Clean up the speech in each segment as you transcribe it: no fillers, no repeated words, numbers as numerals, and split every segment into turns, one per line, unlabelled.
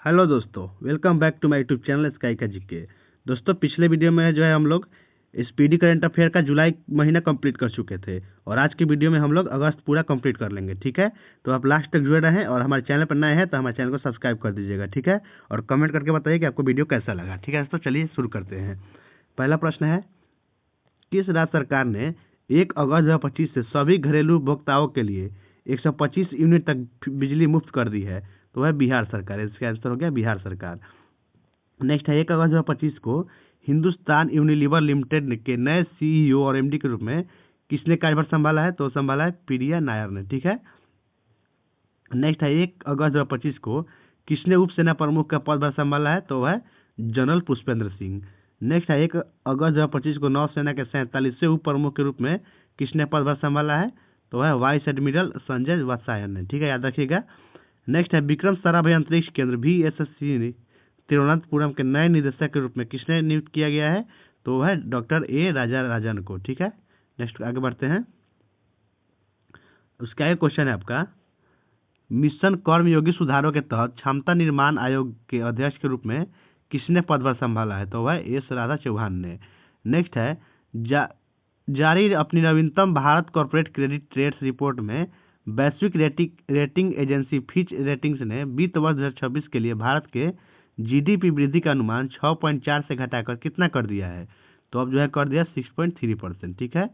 Hello दोस्तों, welcome back to my YouTube channel sky का GK. दोस्तों, पिछले वीडियो में जो है हम लोग स्पीडी करंट अफेयर का जुलाई महीना कंप्लीट कर चुके थे और आज की वीडियो में हम लोग अगस्त पूरा कंप्लीट कर लेंगे। ठीक है, तो आप लास्ट तक जुड़े रहें और हमारे चैनल पर नए हैं तो हमारे चैनल को सब्सक्राइब कर दीजिएगा। ठीक है, और कमेंट करके बताइए कि आपको वीडियो कैसा लगा। ठीक है, तो चलिए शुरू करते हैं। पहला प्रश्न है, किस राज्य सरकार ने 1 अगस्त 2025 से सभी घरेलू उपभोक्ताओं के लिए 125 यूनिट तक बिजली मुफ्त कर दी है? तो है बिहार सरकार। इसका आंसर हो गया बिहार सरकार। नेक्स्ट है, 1 अगस्त 2025 को हिंदुस्तान यूनिलीवर लिमिटेड के नए सीईओ और एमडी के रूप में किसने कार्यभार संभाला है? तो संभाला है प्रिया नायर ने। ठीक है। नेक्स्ट है, 1 अगस्त 2025 को किसने उप सेना प्रमुख का पदभार संभाला है? तो है जनरल पुष्पेंद्र सिंह। नेक्स्ट है, 1 अगस्त 2025 को नौसेना के 47वें उप प्रमुख के रूप में किसने पदभार संभाला है? तो है वाइस एडमिरल संजय वात्सायन ने। ठीक है, याद रखिएगा। नेक्स्ट है, विक्रम साराभाई अंतरिक्ष केंद्र VSS तिरुवनंतपुरम के नए निदेशक के रूप में किसने नियुक्त किया गया है? तो है डॉक्टर A राजा राजन को। ठीक है, नेक्स्ट आगे बढ़ते हैं। उसका एक क्वेश्चन है आपका, मिशन कर्मयोगी सुधारों के तहत क्षमता निर्माण आयोग के अध्यक्ष के रूप में किसने पदभार संभाला है? तो वह S राधा चौहान ने। नेक्स्ट है, जारी अपनी नवीनतम Bharat corporate credit trades report में वैश्विक रेटिंग एजेंसी फिच रेटिंग्स ने वित्त वर्ष 2026 के लिए भारत के GDP वृद्धि का अनुमान 6.4 से घटाकर कितना कर दिया है? तो अब जो है कर दिया 6.3%। ठीक है,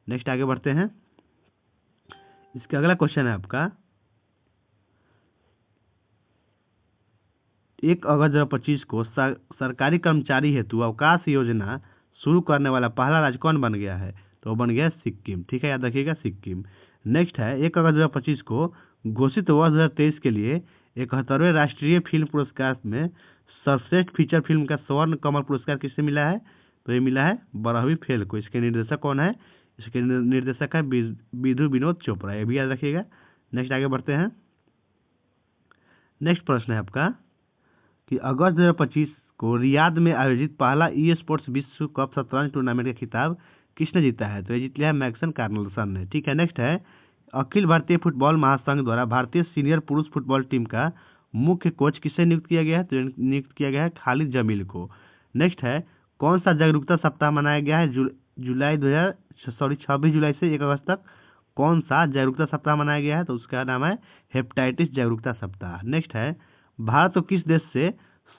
नेक्स्ट आगे बढ़ते हैं। इसका अगला क्वेश्चन है आपका, 1 अगस्त 2025 को सरकारी कर्मचारी हेतु अवकाश योजना शुरू करने वाला पहला राज्य कौन बन गया है? तो बन गया सिक्किम। ठीक है, याद रखिएगा सिक्किम। नेक्स्ट है, 1 अगस्त 2025 को घोषित वर्ष 2023 के लिए 71वें राष्ट्रीय फिल्म पुरस्कार में सर्वश्रेष्ठ फीचर फिल्म का स्वर्ण कमल पुरस्कार किससे मिला है? तो ये मिला है बरहवी फेल को। इसके निर्देशक कौन है? इसके निर्देशक है विधु विनोद चोपड़ा। ये भी याद रखिएगा। नेक्स्ट आगे बढ़ते हैं। नेक्स्ट प्रश्न है आपका कि अगस्त 2025 को रियाद में आयोजित पहला ई स्पोर्ट्स विश्व कप शतरंज टूर्नामेंट का खिताब किसने जीता है? तो ये जीत लिया है मैक्सन कार्लसन ने। ठीक है, नेक्स्ट है, अखिल भारतीय फुटबॉल महासंघ द्वारा भारतीय सीनियर पुरुष फुटबॉल टीम का मुख्य कोच किसे नियुक्त किया गया है? तो नियुक्त किया गया है खालिद जमील को। नेक्स्ट है, कौन सा जागरूकता सप्ताह मनाया गया है 26 जुलाई से 1 अगस्त तक? कौन सा जागरूकता सप्ताह मनाया गया है? तो उसका नाम है हेपेटाइटिस जागरूकता सप्ताह। नेक्स्ट है, भारत को किस देश से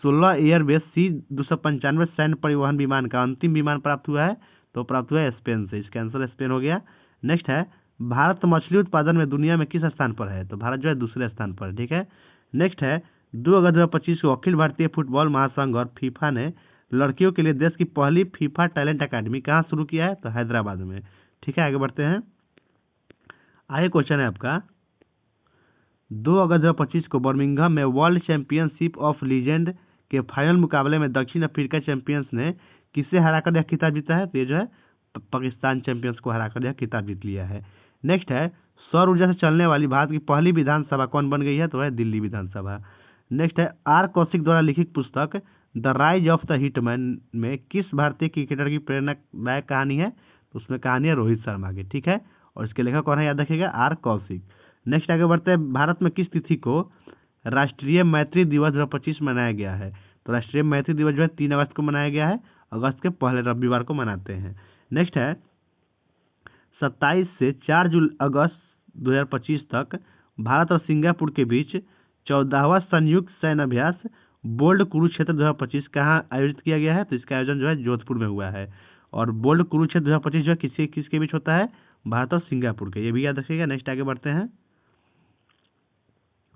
16 एयरबेस C-295 सैन्य परिवहन विमान का अंतिम विमान प्राप्त हुआ है? तो प्राप्त हुआ है स्पेन से। इसका आंसर स्पेन हो गया। नेक्स्ट है, भारत मछली उत्पादन में दुनिया में किस स्थान पर है? तो भारत जो है दूसरे स्थान पर। ठीक है, नेक्स्ट है, 2 अगस्त 2025 को अखिल भारतीय फुटबॉल महासंघ और फीफा ने लड़कियों के लिए देश की पहली फीफा टैलेंट अकेडमी कहाँ शुरू किया है? तो हैदराबाद में। ठीक है, आगे बढ़ते हैं। आगे क्वेश्चन है आपका, 2 अगस्त 2025 को बर्मिंघम में वर्ल्ड चैंपियनशिप ऑफ लीजेंड के फाइनल मुकाबले में दक्षिण अफ्रीका चैंपियंस ने किसे हराकर यह खिताब जीता है? तो ये जो है पाकिस्तान चैंपियंस को हराकर यह खिताब जीत लिया है। नेक्स्ट है, सौर ऊर्जा से चलने वाली भारत की पहली विधानसभा कौन बन गई है? तो है दिल्ली विधानसभा। नेक्स्ट है, R कौशिक द्वारा लिखित पुस्तक the rise of the hitman में किस भारतीय क्रिकेटर की प्रेरणादायक कहानी है? तो उसमें कहानी है रोहित शर्मा की। ठीक है, और इसके लेखक कौन है? याद रखिएगा R कौशिक। नेक्स्ट आगे बढ़ते हैं, भारत में किस तिथि को राष्ट्रीय मैत्री दिवस 2025 मनाया गया है? तो राष्ट्रीय मैत्री दिवस जो है 3 अगस्त को मनाया गया है। अगस्त के पहले रविवार को मनाते हैं। नेक्स्ट है, 27 से 4 अगस्त 2025 तक भारत और सिंगापुर के बीच 14वां संयुक्त सैन्य अभ्यास बोल्ड कुरुक्षेत्र 2025 कहाँ आयोजित किया गया है? तो इसका आयोजन जो है जोधपुर में हुआ है। और बोल्ड कुरुक्षेत्र 2025 जो है किसके बीच होता है? भारत और सिंगापुर के। ये भी याद रखिएगा। नेक्स्ट आगे बढ़ते हैं।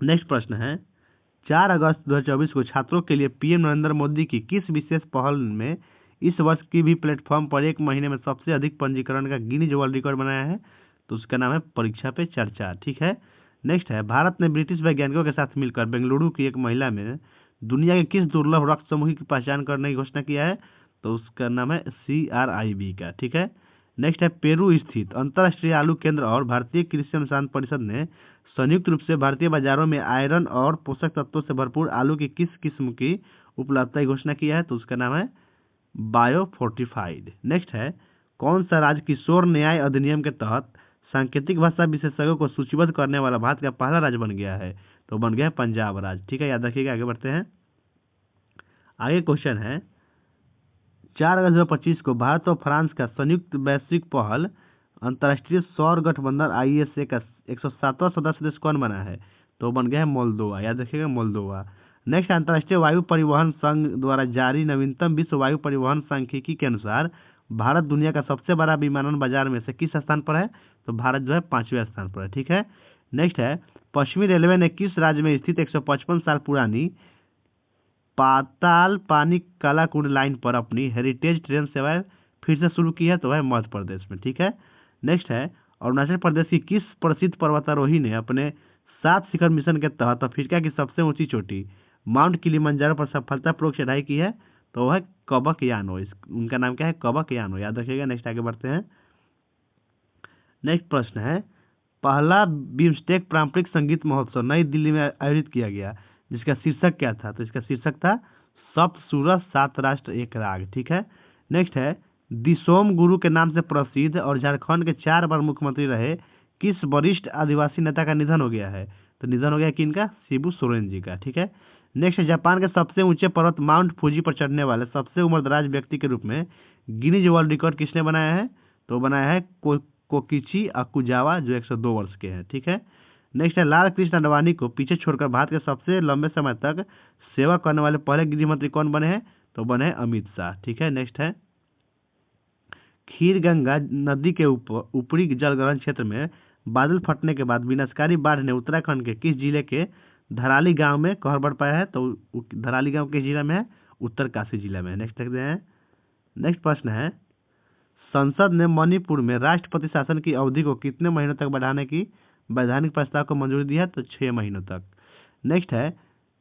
नेक्स्ट प्रश्न है, 4 अगस्त 2024 को छात्रों के लिए PM नरेंद्र मोदी की किस विशेष पहल में इस वर्ष की भी प्लेटफॉर्म पर एक महीने में सबसे अधिक पंजीकरण का गिनीज वर्ल्ड रिकॉर्ड बनाया है? तो उसका नाम है परीक्षा पे चर्चा। ठीक है, नेक्स्ट है, भारत ने ब्रिटिश वैज्ञानिकों के साथ मिलकर बेंगलुरु की एक महिला में दुनिया के किस दुर्लभ रक्त समूह की पहचान करने की घोषणा किया है? तो उसका नाम है CRIB का। ठीक है, नेक्स्ट है, पेरू स्थित अंतर्राष्ट्रीय आलू केंद्र और भारतीय कृषि अनुसंधान परिषद ने संयुक्त रूप से भारतीय बाजारों में आयरन और पोषक तत्वों से भरपूर आलू की किस किस्म की उपलब्धता की घोषणा किया है? तो उसका नाम है बायो फोर्टिफाइड। नेक्स्ट है, कौन सा राज्य किशोर न्याय अधिनियम के तहत सांकेतिक भाषा विशेषज्ञों को सूचीबद्ध करने वाला भारत का पहला राज्य बन गया है? तो बन गया है पंजाब राज्य। ठीक है, याद रखिएगा। आगे बढ़ते हैं। आगे क्वेश्चन है 4 अगस्त 2025 को भारत और फ्रांस का संयुक्त वैश्विक पहल अंतर्राष्ट्रीय सौर गठबंधन ISA का 107वां सदस्य देश कौन बना है? तो बन गया है मोल्दोवा, याद रखिएगा मोल्दोवा। नेक्स्ट, अंतर्राष्ट्रीय वायु परिवहन संघ द्वारा जारी नवीनतम विश्व वायु परिवहन सांख्यिकी के अनुसार भारत दुनिया का सबसे बड़ा विमानन बाजार में से किस स्थान पर है? तो भारत जो है 5वें स्थान पर है। ठीक है। नेक्स्ट है पश्चिमी रेलवे ने किस राज्य में स्थित 155 साल पुरानी पाताल पानी कालाकुंड लाइन पर अपनी हेरिटेज ट्रेन सेवाएं फिर से शुरू की है? तो है मध्य प्रदेश में। ठीक है। नेक्स्ट है अरुणाचल प्रदेश की किस प्रसिद्ध पर्वतारोही ने अपने 7 शिखर मिशन के तहत अफ्रीका की सबसे ऊंची चोटी माउंट किलिमंजारो पर सफलतापूर्वक चढ़ाई की है? तो वह है कबक यानो। उनका नाम क्या है? कबक यानो, याद रखिएगा। नेक्स्ट आगे बढ़ते हैं। नेक्स्ट प्रश्न है पहला बिम्स्टेक पारंपरिक संगीत महोत्सव नई दिल्ली में आयोजित किया गया, जिसका शीर्षक क्या था? तो इसका शीर्षक था सप्त सूरज 7 राष्ट्र 1 राग। ठीक है। नेक्स्ट है दिसोम गुरु के नाम से प्रसिद्ध और झारखंड के 4 बार मुख्यमंत्री रहे किस वरिष्ठ आदिवासी नेता का निधन हो गया है? तो निधन हो गया किनका? शिबू सोरेन जी का। ठीक है। नेक्स्ट, जापान के सबसे ऊंचे पर्वत माउंट फूजी पर चढ़ने वाले सबसे उम्रदराज व्यक्ति के रूप में गिनीज वर्ल्ड रिकॉर्ड किसने बनाया है? तो बनाया है कोकिची अकुजावा, जो 102 वर्ष के हैं। ठीक है। नेक्स्ट है लाल कृष्ण आडवाणी को पीछे छोड़कर भारत के सबसे लंबे समय तक सेवा करने वाले पहले गृह मंत्री कौन बने हैं? तो बने हैं अमित शाह। ठीक है। नेक्स्ट है खीर गंगा नदी के ऊपरी जलग्रहण क्षेत्र में बादल फटने के बाद विनाशकारी बाढ़ ने उत्तराखंड के किस जिले के धराली गांव में कहर बढ़ पाया है? तो धराली गांव किस जिला में है? उत्तरकाशी जिला में। नेक्स्ट देखते हैं। नेक्स्ट प्रश्न है संसद ने मणिपुर में राष्ट्रपति शासन की अवधि को कितने महीनों तक बढ़ाने की वैधानिक प्रस्ताव को मंजूरी दी है? तो 6 महीनों तक। नेक्स्ट है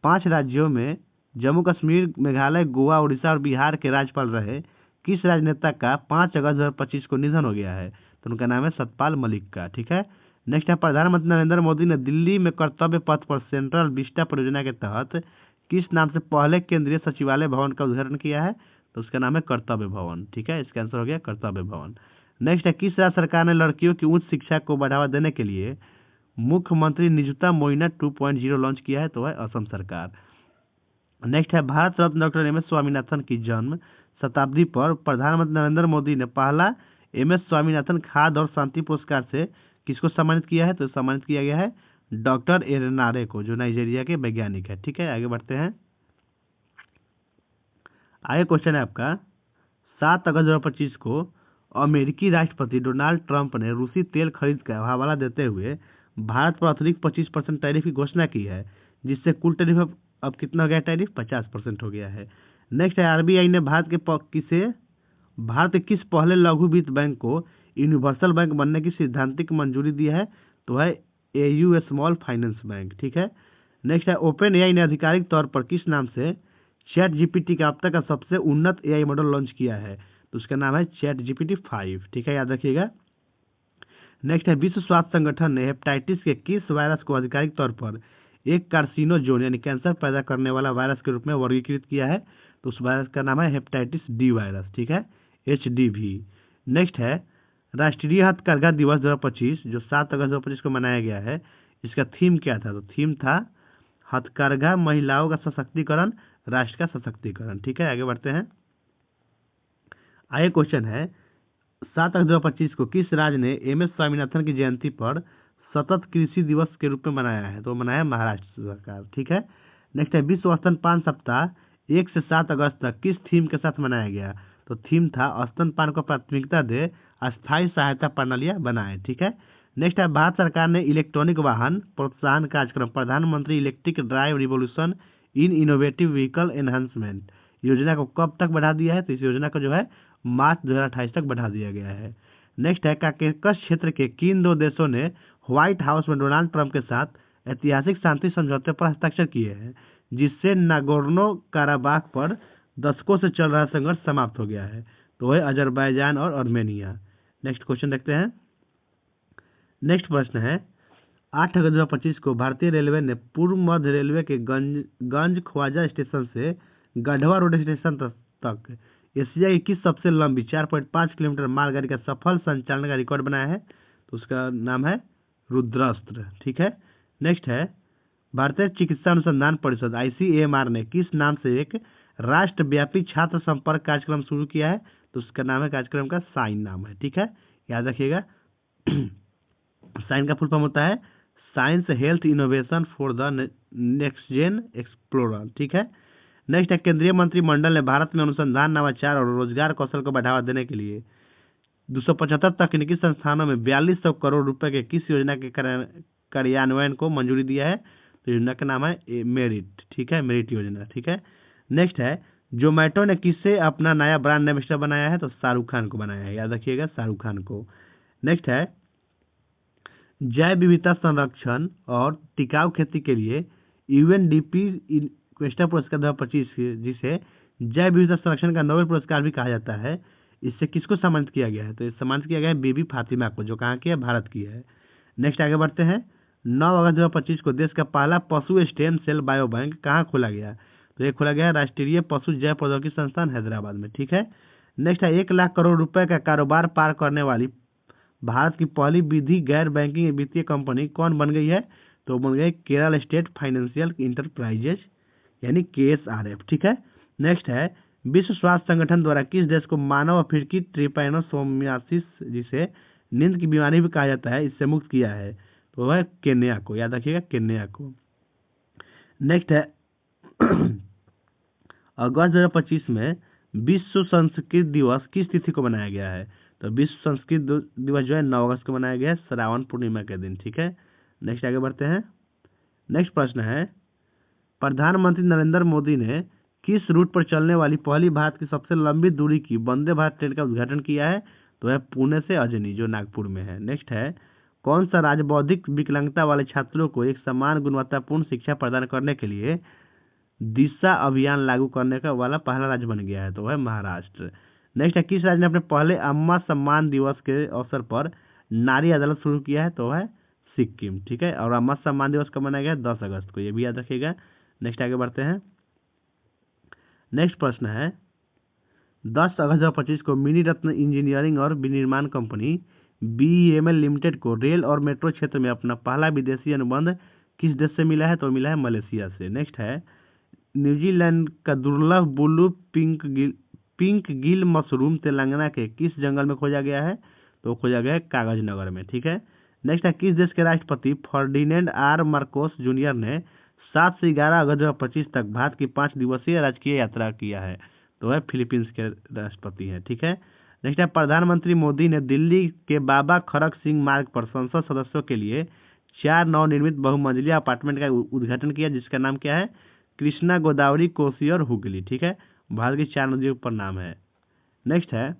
5 राज्यों में जम्मू कश्मीर, मेघालय, गोवा, उड़ीसा और बिहार के राज्यपाल रहे किस राजनेता का 5 अगस्त 2025 को निधन हो गया है? तो उनका नाम है सतपाल मलिक का। ठीक है। नेक्स्ट है प्रधानमंत्री नरेंद्र मोदी ने दिल्ली में कर्तव्य पथ पर सेंट्रल विस्टा परियोजना के तहत किस नाम से पहले केंद्रीय सचिवालय भवन का उद्घाटन किया है? तो उसका नाम है कर्तव्य भवन। ठीक है। इसका आंसर हो गया कर्तव्य भवन। नेक्स्ट है किस राज्य सरकार ने लड़कियों की उच्च शिक्षा को बढ़ावा देने के लिए मुख्यमंत्री निजुता मोइना 2.0 लॉन्च किया है? तो है असम सरकार। नेक्स्ट है भारत रत्न डॉक्टर MS स्वामीनाथन की जन्म शताब्दी पर प्रधानमंत्री नरेंद्र मोदी ने पहला MS स्वामीनाथन खाद्य और शांति पुरस्कार से किसको सम्मानित किया है? तो सम्मानित किया गया है डॉक्टर एरनारे को, जो नाइजीरिया के वैज्ञानिक है। ठीक है। आगे बढ़ते हैं। आगे क्वेश्चन है आपका 7 अगस्त 2025 को अमेरिकी राष्ट्रपति डोनाल्ड ट्रंप ने रूसी तेल खरीद का हवाला देते हुए भारत पर अतिरिक्त 25% टैरिफ की घोषणा की है, जिससे कुल टैरिफ अब कितना हो गया? टैरिफ 50% हो गया है। नेक्स्ट है RBI ने भारत के किस पहले लघु वित्त बैंक को यूनिवर्सल बैंक बनने की सैद्धांतिक मंजूरी दी है? तो है AU स्मॉल फाइनेंस बैंक। ठीक है। नेक्स्ट है OpenAI ने आधिकारिक तौर पर किस नाम से ChatGPT का अब तक का सबसे उन्नत AI मॉडल लॉन्च किया है? तो उसका नाम है ChatGPT 5। ठीक है, याद रखिएगा। नेक्स्ट है विश्व स्वास्थ्य संगठन ने हेपेटाइटिस के किस वायरस को आधिकारिक तौर पर एक कार्सिनोजोन यानी कैंसर पैदा करने वाला वायरस के रूप में वर्गीकृत किया है? तो उस वायरस का नाम है हेपेटाइटिस D वायरस। ठीक है, HDV। नेक्स्ट है राष्ट्रीय हथकरघा दिवस 2025 जो 7 अगस्त 2025 को मनाया गया है, इसका थीम क्या था? तो थीम था हथकरघा महिलाओं का सशक्तिकरण, राष्ट्र का सशक्तिकरण। ठीक है, आगे बढ़ते हैं। आगे क्वेश्चन है 7 अगस्त 2025 को किस राज्य ने MS स्वामीनाथन की जयंती पर सतत कृषि दिवस के रूप में मनाया है? तो मनाया महाराष्ट्र सरकार। ठीक है। नेक्स्ट है विश्व स्तनपान सप्ताह 1 से 7 अगस्त तक किस थीम के साथ मनाया गया? तो थीम था स्तनपान को प्राथमिकता दे, अस्थायी सहायता प्रणालियां बनाए। ठीक है। नेक्स्ट है भारत सरकार ने इलेक्ट्रॉनिक वाहन प्रोत्साहन कार्यक्रम प्रधानमंत्री electric drive revolution in innovative vehicle enhancement योजना को कब तक बढ़ा दिया है? तो इस योजना को जो है मार्च 2028 तक बढ़ा दिया गया है। नेक्स्ट है काकेशस क्षेत्र के किन 2 देशों ने व्हाइट हाउस में डोनाल्ड ट्रंप के साथ ऐतिहासिक शांति समझौते पर हस्ताक्षर किए हैं, जिससे नागोर्नो काराबाख पर दशकों से चल रहा संघर्ष समाप्त हो गया है? तो है अजरबैजान और आर्मेनिया। नेक्स्ट क्वेश्चन देखते हैं। नेक्स्ट प्रश्न है 8 अगस्त 2025 को भारतीय रेलवे ने पूर्व मध्य रेलवे के गंज ख्वाजा स्टेशन से गढ़वा रोड स्टेशन तक एशिया की किस सबसे लंबी 4.5 किलोमीटर मालगाड़ी का सफल संचालन का रिकॉर्ड बनाया है? तो उसका नाम है रुद्रास्त्र। ठीक है। नेक्स्ट है भारतीय चिकित्सा अनुसंधान परिषद ICMR ने किस नाम से एक राष्ट्रव्यापी छात्र संपर्क कार्यक्रम शुरू किया है, तो उसका नाम है, कार्यक्रम का साइन नाम है। ठीक है, याद रखिएगा। साइन का फुल फॉर्म होता है science health innovation for the next gen explorer. ठीक है, नेक्स्ट है, केंद्रीय मंत्रिमंडल ने भारत में अनुसंधान, नवाचार और रोजगार कौशल को बढ़ावा देने के लिए 275 तकनीकी संस्थानों में 4200 करोड़ रुपए के किस योजना के कार्यान्वयन को मंजूरी दिया है? तो योजना का नाम है मेरिट। ठीक है, मेरिट योजना। ठीक है, नेक्स्ट है, जोमेटो ने किससे अपना नया ब्रांड एम्बेसडर बनाया है? तो शाहरुख खान को बनाया है, याद रखिएगा, शाहरुख खान को। नेक्स्ट है, जैव विविधता संरक्षण और टिकाऊ खेती के लिए यूएनडीपी क्वेस्टा पुरस्कार 2025, जिसे जैव विविधता संरक्षण का नोबेल पुरस्कार भी कहा जाता है, इससे किसको सम्मानित किया गया है? तो सम्मानित किया गया है बीबी फातिमा को, जो कहाँ की है? भारत की है। नेक्स्ट आगे बढ़ते हैं, 9 अगस्त 2025 को देश का पहला पशु स्टेम सेल बायो बैंक कहाँ खोला गया? तो ये खोला गया है राष्ट्रीय पशु जैव प्रौद्योगिकी संस्थान हैदराबाद में। ठीक है, नेक्स्ट है, 1 लाख करोड़ रुपए का कारोबार पार करने वाली भारत की पहली विधि गैर बैंकिंग वित्तीय कंपनी कौन बन गई है? तो बन गई केरल स्टेट फाइनेंशियल इंटरप्राइजेज, यानी KSRF। ठीक है, नेक्स्ट है, विश्व स्वास्थ्य संगठन द्वारा किस देश को मानव अफ्रीकी ट्रिपैनोसोमियासिस, जिसे नींद की बीमारी भी कहा जाता है, इससे मुक्त किया है? तो वह है केन्या को, याद रखिएगा, केन्या को। नेक्स्ट है, अगस्त 2025 में विश्व संस्कृत दिवस किस तिथि को मनाया गया है? तो विश्व संस्कृत दिवस जो है 9 अगस्त को मनाया गया है, श्रावण पूर्णिमा के दिन। ठीक है, नेक्स्ट आगे बढ़ते हैं। नेक्स्ट प्रश्न है, प्रधानमंत्री नरेंद्र मोदी ने किस रूट पर चलने वाली पहली भारत की सबसे लंबी दूरी की वंदे भारत ट्रेन का उद्घाटन किया है? तो है पुणे से अजनी, जो नागपुर में है। नेक्स्ट है, कौन सा राज्य बौद्धिक विकलांगता वाले छात्रों को एक समान गुणवत्तापूर्ण शिक्षा प्रदान करने के लिए दिशा अभियान लागू करने का वाला पहला राज्य बन गया है? तो है महाराष्ट्र। नेक्स्ट है, किस राज्य ने अपने पहले अम्मा सम्मान दिवस के अवसर पर नारी अदालत शुरू किया है? तो है सिक्किम। ठीक है, और अम्मा सम्मान दिवस कब मनाया गया? 10 अगस्त को, ये भी याद रखिएगा। नेक्स्ट आगे बढ़ते हैं। नेक्स्ट प्रश्न है, 10 अगस्त 2025 को मिनी रत्न इंजीनियरिंग और विनिर्माण कंपनी BEML लिमिटेड को रेल और मेट्रो क्षेत्र में अपना पहला विदेशी अनुबंध किस देश से मिला है? तो मिला है मलेशिया से। नेक्स्ट है, न्यूजीलैंड का दुर्लभ blue pink Gill mushroom Telangana के किस जंगल में खोजा गया है? तो खोजा गया है कागज नगर में। ठीक है, नेक्स्ट है, किस देश के राष्ट्रपति फर्डिनेंड R मार्कोस जूनियर ने 7 से 11 अगस्त 2025 तक भारत की 5 दिवसीय राजकीय यात्रा किया है? तो है फिलीपींस के राष्ट्रपति हैं। ठीक है, नेक्स्ट है, प्रधानमंत्री मोदी ने दिल्ली के बाबा खड़क सिंह मार्ग पर संसद सदस्यों के लिए 4 नवनिर्मित बहुमंजिला अपार्टमेंट का उद्घाटन किया, जिसका नाम क्या है? कृष्णा, गोदावरी, कोसी और हुगली। ठीक है, भारत की 4 नदियों पर नाम है। नेक्स्ट है,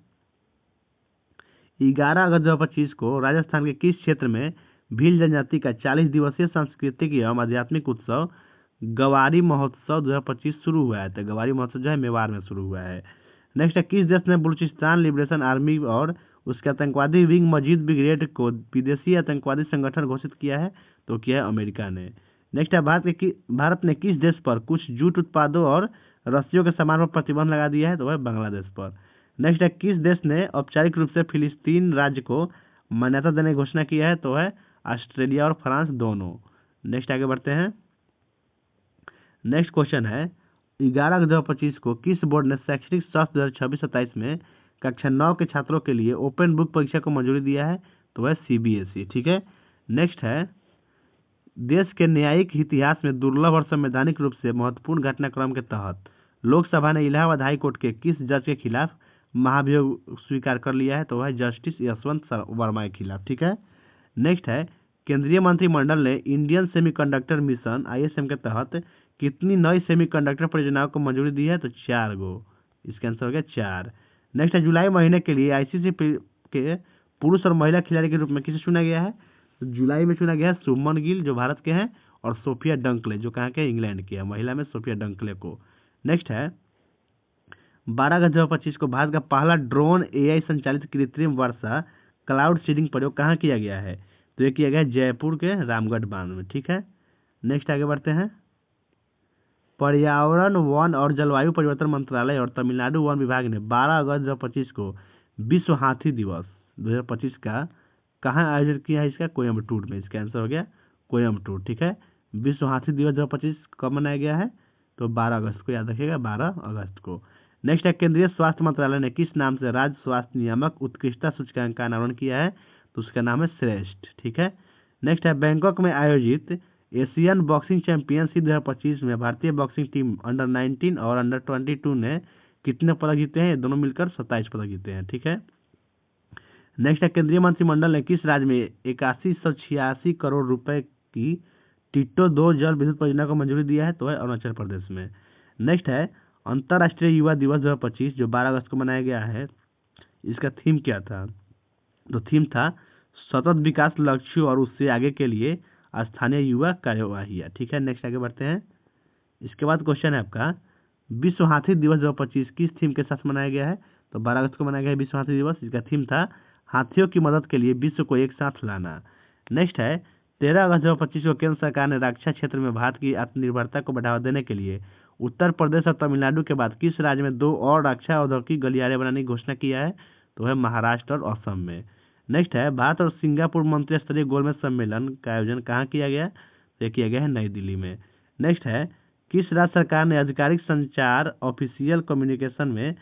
11 अगस्त 2025 को राजस्थान के किस क्षेत्र में भील जनजाति का 40 दिवसीय सांस्कृतिक एवं आध्यात्मिक उत्सव गवारी महोत्सव 2025 शुरू हुआ है? तो गवारी महोत्सव जो है मेवाड़ में शुरू हुआ है। नेक्स्ट है, किस देश ने बलूचिस्तान लिबरेशन आर्मी और उसके आतंकवादी विंग मजीद ब्रिगेड को विदेशी आतंकवादी संगठन घोषित किया है? तो किया है अमेरिका ने। नेक्स्ट है, भारत ने किस देश पर कुछ जूट उत्पादों और रस्सियों के सामान पर प्रतिबंध लगा दिया है? तो वह बांग्लादेश पर। नेक्स्ट है, किस देश ने औपचारिक रूप से फिलिस्तीन राज्य को मान्यता देने की घोषणा किया है? तो है ऑस्ट्रेलिया और फ्रांस दोनों। नेक्स्ट आगे बढ़ते हैं। नेक्स्ट क्वेश्चन है, 11 अगस्त 2025 को किस बोर्ड ने शैक्षणिक सत्र 2026-27 में कक्षा 9 के छात्रों के लिए ओपन बुक परीक्षा को मंजूरी दिया है? तो वह CBSE। ठीक है, नेक्स्ट है, देश के न्यायिक इतिहास में दुर्लभ और संवैधानिक रूप से महत्वपूर्ण घटनाक्रम के तहत लोकसभा ने इलाहाबाद हाई कोर्ट के किस जज के खिलाफ महाभियोग स्वीकार कर लिया है? तो वह जस्टिस यशवंत वर्मा के खिलाफ। ठीक है, नेक्स्ट है, केंद्रीय मंत्रिमंडल ने इंडियन सेमीकंडक्टर मिशन ISM के तहत कितनी नई सेमीकंडक्टर परियोजनाओं को मंजूरी दी है? तो 4 गो, इसका आंसर हो गया 4। नेक्स्ट है, जुलाई महीने के लिए ICC के पुरुष और महिला खिलाड़ी के रूप में किसे चुना गया है? तो जुलाई में चुना गया है शुभमन गिल, जो भारत के हैं, और सोफिया डंकले, जो कहाँ के? इंग्लैंड के है। महिला में सोफिया डंकले को। नेक्स्ट है, 12 अगस्त 2025 को भारत का पहला ड्रोन AI संचालित कृत्रिम वर्षा क्लाउड सीडिंग प्रयोग कहाँ किया गया है? तो ये किया गया है जयपुर के रामगढ़ बांध में। ठीक है, नेक्स्ट आगे बढ़ते हैं। पर्यावरण, वन और जलवायु परिवर्तन मंत्रालय और तमिलनाडु वन विभाग ने 12 अगस्त 2025 को विश्व हाथी दिवस 2025 का कहाँ आयोजित किया है? इसका कोयम्बटूर में। इसका आंसर हो गया कोयम्बटूर। ठीक है, विश्व हाथी दिवस 2025 कब मनाया गया है? तो 12 अगस्त को याद रखिएगा, 12 अगस्त को। नेक्स्ट है, केंद्रीय स्वास्थ्य मंत्रालय ने किस नाम से राज्य स्वास्थ्य नियामक उत्कृष्टता सूचकांक का अनावरण किया है? तो उसका नाम है श्रेष्ठ। ठीक है। नेक्स्ट है, बैंकॉक में आयोजित एशियन बॉक्सिंग चैंपियनशिप 2025 में भारतीय बॉक्सिंग टीम अंडर 19 और अंडर 22 ने कितने पदक जीते हैं? ये दोनों मिलकर 27 पदक जीते हैं। ठीक है। नेक्स्ट है, केंद्रीय मंत्रिमंडल ने किस राज्य में 8186 करोड़ रुपए की टिट्टो 2 जल विद्युत परियोजना को मंजूरी दिया है? तो है अरुणाचल प्रदेश में। नेक्स्ट है, अंतर्राष्ट्रीय युवा दिवस 2025 जो 12 अगस्त को मनाया गया है, इसका थीम क्या था? तो थीम था सतत विकास लक्ष्य और उससे आगे के लिए स्थानीय युवा कार्यवाहियाँ। ठीक है। नेक्स्ट आगे बढ़ते हैं। इसके बाद क्वेश्चन है आपका, विश्व हाथी दिवस 2025 किस थीम के साथ मनाया गया है? तो 12 अगस्त को मनाया गया है विश्व हाथी दिवस। इसका थीम था हाथियों की मदद के लिए विश्व को एक साथ लाना। नेक्स्ट है, 13 अगस्त 2025 को केंद्र सरकार ने रक्षा क्षेत्र में भारत की आत्मनिर्भरता को बढ़ावा देने के लिए उत्तर प्रदेश और तमिलनाडु के बाद किस राज्य में 2 और रक्षा औद्योगिक गलियारे बनाने की घोषणा किया है? तो है महाराष्ट्र और असम में। नेक्स्ट है, भारत और सिंगापुर मंत्री स्तरीय गोलमेज सम्मेलन का आयोजन कहाँ किया गया? तो ये किया गया है नई दिल्ली में। नेक्स्ट है, किस राज्य सरकार ने आधिकारिक संचार ऑफिशियल कम्युनिकेशन में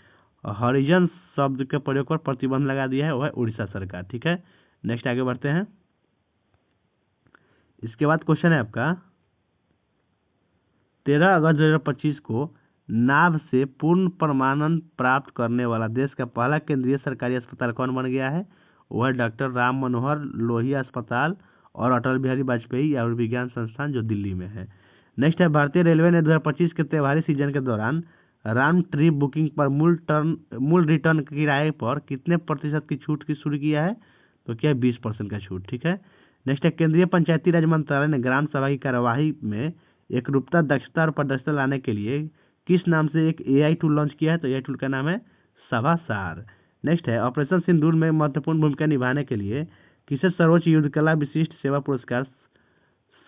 हरिजन शब्द के प्रयोग पर प्रतिबंध लगा दिया है? वो है उड़ीसा सरकार। ठीक है। नेक्स्ट आगे बढ़ते हैं। इसके बाद क्वेश्चन है आपका, 13 अगस्त 2025 को नाभ से पूर्ण प्रमाणन प्राप्त करने वाला देश का पहला केंद्रीय सरकारी अस्पताल कौन बन गया है? वह है डॉक्टर राम मनोहर लोहिया अस्पताल और अटल बिहारी वाजपेयी आयुर्विज्ञान संस्थान जो दिल्ली में है। नेक्स्ट है, भारतीय रेलवे ने 2025 के त्योहारी सीजन के दौरान राउंड ट्रिप बुकिंग पर मूल रिटर्न किराए पर कितने प्रतिशत की छूट की शुरू किया है? तो क्या है 20% का छूट। ठीक है। नेक्स्ट है, केंद्रीय पंचायती राज मंत्रालय ने ग्राम सभा की कार्यवाही में एकरूपता, दक्षता और पारदर्शिता लाने के लिए किस नाम से एक एआई टूल लॉन्च किया है? तो एआई टूल का नाम है सभासार। नेक्स्ट है, ऑपरेशन सिंदूर में महत्वपूर्ण भूमिका निभाने के लिए किसे सर्वोच्च युद्ध कला विशिष्ट सेवा पुरस्कार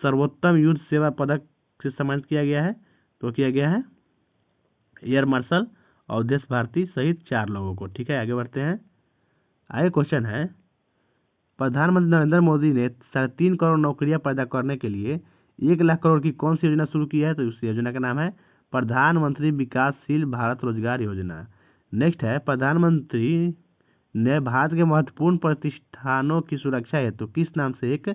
सर्वोत्तम युद्ध सेवा पदक से सम्मानित किया गया है? तो किया गया है एयर मार्शल अवधेश भारती सहित 4 लोगों को। ठीक है। आगे बढ़ते हैं। आगे क्वेश्चन है, प्रधानमंत्री नरेंद्र मोदी ने 3.5 करोड़ नौकरियां पैदा करने के लिए 1 लाख करोड़ की कौन सी योजना शुरू की है? तो उस योजना का नाम है प्रधानमंत्री विकासशील भारत रोजगार योजना। नेक्स्ट है, प्रधानमंत्री ने भारत के महत्वपूर्ण प्रतिष्ठानों की सुरक्षा हेतु किस नाम से एक